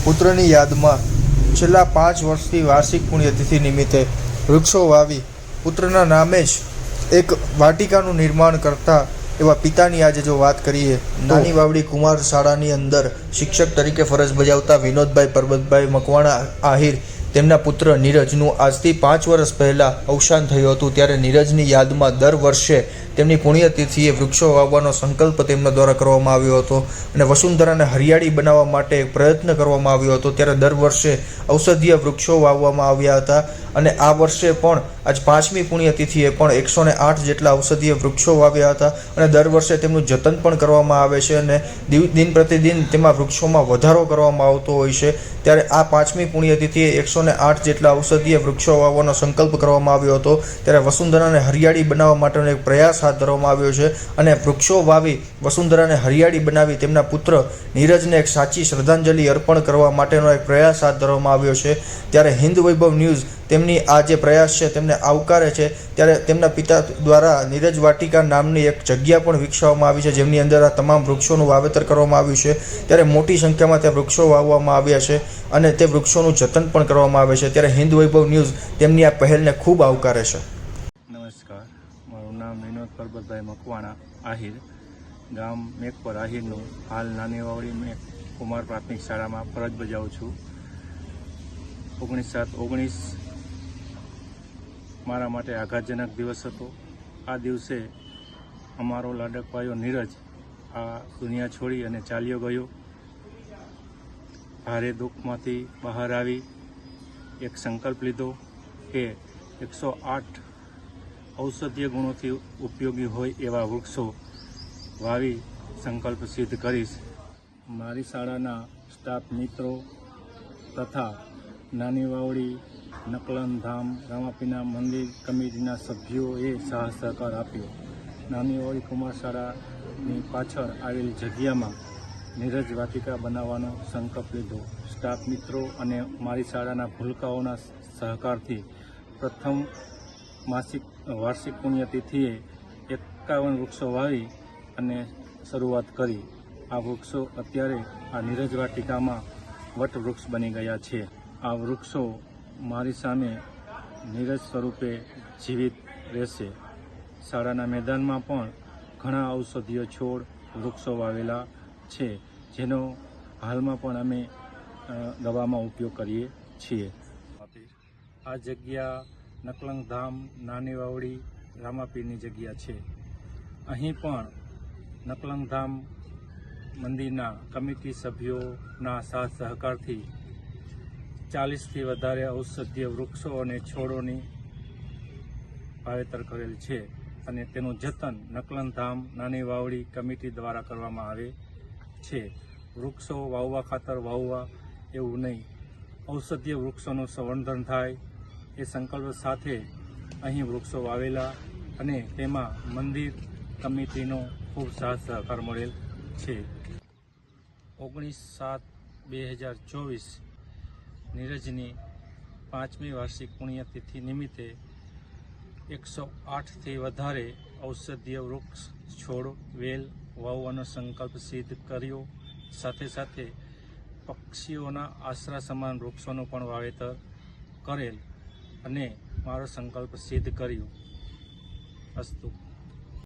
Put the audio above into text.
પુત્રની યાદમાં છેલ્લા 5 વર્ષથી વાર્ષિક પુણ્યતિથિ નિમિત્તે વૃક્ષો વાવી પુત્રના નામે જ એક વાટિકાનું નિર્માણ કરતા એવા પિતાની આજે જો વાત કરીએ, નાની વાવડી કુમાર શાળાની અંદર શિક્ષક તરીકે ફરજ બજાવતા વિનોદભાઈ પરબતભાઈ મકવાણા આહિર, તેમના પુત્ર નીરજનું આજથી 5 વર્ષ પહેલાં અવસાન થયું હતું। ત્યારે નીરજની યાદમાં દર વર્ષે તેમની પુણ્યતિથિએ વૃક્ષો વાવવાનો સંકલ્પ તેમના દ્વારા કરવામાં આવ્યો હતો અને વસુંધરાને હરિયાળી બનાવવા માટે એક પ્રયત્ન કરવામાં આવ્યો હતો। ત્યારે દર વર્ષે ઔષધીય વૃક્ષો વાવવામાં આવ્યા હતા અને આ વર્ષે પણ આજ 5મી પુણ્યતિથિએ પણ 108 જેટલા ઔષધીય વૃક્ષો વાવ્યા હતા અને દર વર્ષે તેમનું જતન પણ કરવામાં આવે છે અને દિન પ્રતિદિન તેમાં વૃક્ષોમાં વધારો કરવામાં આવતો હોય છે। ત્યારે આ 5મી પુણ્યતિથિએ 108 જેટલા ઔષધીય વૃક્ષો વાવવાનો સંકલ્પ કરવામાં આવ્યો હતો। ત્યારે વસુંધરાને હરિયાળી બનાવવા માટેનો એક પ્રયાસ હાથ ધરવામાં આવ્યો છે અને વૃક્ષો વાવી વસુંધરાને હરિયાળી બનાવી તેમના પુત્ર નીરજને એક સાચી શ્રદ્ધાંજલિ અર્પણ કરવા માટેનો એક પ્રયાસ હાથ ધરવામાં આવ્યો છે। ત્યારે હિન્દ વૈભવ ન્યૂઝ તેમની આ જે પ્રયાસ છે તેમને આવકારે છે। ત્યારે તેમના પિતા દ્વારા નીરજ વાટિકા નામની એક જગ્યા પણ વિકસાવવામાં આવી છે, જેમની અંદર આ તમામ વૃક્ષોનું વાવેતર કરવામાં આવ્યું છે। ત્યારે મોટી સંખ્યામાં ત્યાં વૃક્ષો વાવવામાં આવ્યા છે અને તે વૃક્ષોનું જતન પણ કરવામાં આવે છે। ત્યારે હિન્દ વૈભવ ન્યૂઝ તેમની આ પહેલને ખૂબ આવકારે છે। નમસ્કાર, મારું નામ વિનોદ પરબતભાઈ મકવાણા આહિર, ગામ મેઘપર આહિરનું, હાલ નાની વાવડી કુમાર પ્રાથમિક શાળામાં ફરજ બજાવું છું। 19/7/19 મારા માટે આઘાતજનક દિવસ હતો। આ દિવસે અમારો લાડકવાયો નીરજ આ દુનિયા છોડી અને ચાલ્યો ગયો। ભારે દુઃખમાંથી બહાર આવી એક સંકલ્પ લીધો કે 108 ઔષધીય ગુણોથી ઉપયોગી હોય એવા વૃક્ષો વાવી સંકલ્પ સિદ્ધ કરીશ। મારી શાળાના સ્ટાફ મિત્રો તથા નાની વાવડી નકલન ધામ રામાપીના મંદિર કમિટીના સભ્યોએ સાહસ સહકાર આપ્યો। નાની વાવડી કુમાર શાળાની પાછળ આવેલી જગ્યામાં નીરજ વાટિકા બનાવવાનો સંકલ્પ લીધો। સ્ટાફ મિત્રો અને મારી શાળાના ભૂલકાઓના સહકારથી પ્રથમ વાર્ષિક પુણ્યતિથિએ 51 વૃક્ષો વાવી અને શરૂઆત કરી। આ વૃક્ષો અત્યારે આ નીરજ વાટિકામાં વટવૃક્ષ બની ગયા છે। આ વૃક્ષો મારી સામે નીરજ સ્વરૂપે જીવિત રહેશે। શાળાના મેદાનમાં પણ ઘણા ઔષધીય છોડ વૃક્ષો વાવેલા છે, જેનો હાલમાં પણ અમે દવામાં ઉપયોગ કરીએ છીએ। આ જગ્યા નકલંગ ધામ નાની વાવડી રામાપીરની જગ્યા છે। અહીં પણ નકલંગ ધામ મંદિરના કમિટી સભ્યોના સાથ સહકારથી 40થી વધારે ઔષધીય વૃક્ષો અને છોડોની વાવેતર કરેલ છે અને તેનું જતન નકલંગ ધામ નાની વાવડી કમિટી દ્વારા કરવામાં આવે છે। વૃક્ષો વાવવા ખાતર વાવવા એવું નહીં, ઔષધીય વૃક્ષોનું સંવર્ધન થાય એ સંકલ્પ સાથે અહીં વૃક્ષો વાવેલા અને તેમાં મંદિર કમિટીનો ખૂબ સાથ સહકાર મળેલ છે। 19/7/2024 નીરજની 5મી વાર્ષિક પુણ્યતિથિ નિમિત્તે 108થી વધારે ઔષધીય વૃક્ષ છોડ વેલ વાવવાનો સંકલ્પ સિદ્ધ કર્યો। સાથે સાથે પક્ષીઓના આશરા સમાન વૃક્ષોનું પણ વાવેતર કરેલ અને મારો સંકલ્પ સિદ્ધ કર્યો। અસ્તુ।